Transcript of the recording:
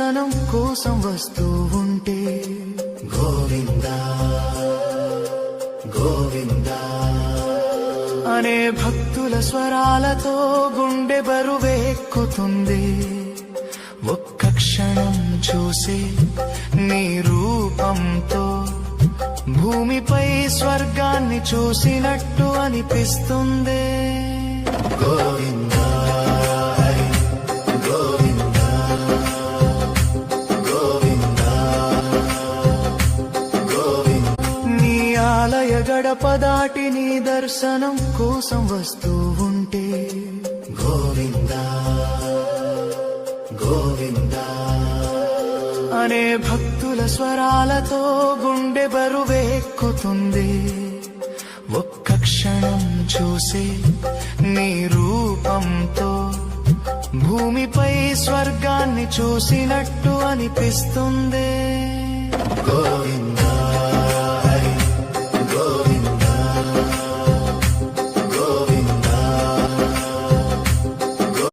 కోసం వస్తూ ఉంటే గోవిందా గోవిందా అనే భక్తుల స్వరాలతో గుండె బరువెక్కుతుంది. ఒక్క క్షణం చూసి నీ రూపంతో భూమిపై స్వర్గాన్ని చూసినట్టు అనిపిస్తుంది. గోవిందా గోవిందా గోవిందా గోవిందా నీ ఆలయ గడప దాటి నీ దర్శనం కోసం వస్తూ ఉంటే గోవిందా గోవిందా అనే భక్తుల స్వరాలతో గుండె బరువెక్కుతుంది. ఒక్క క్షణం చూసి నీ రూపంతో భూమిపై స్వర్గాన్ని చూసినట్టు అనిపిస్తుంది.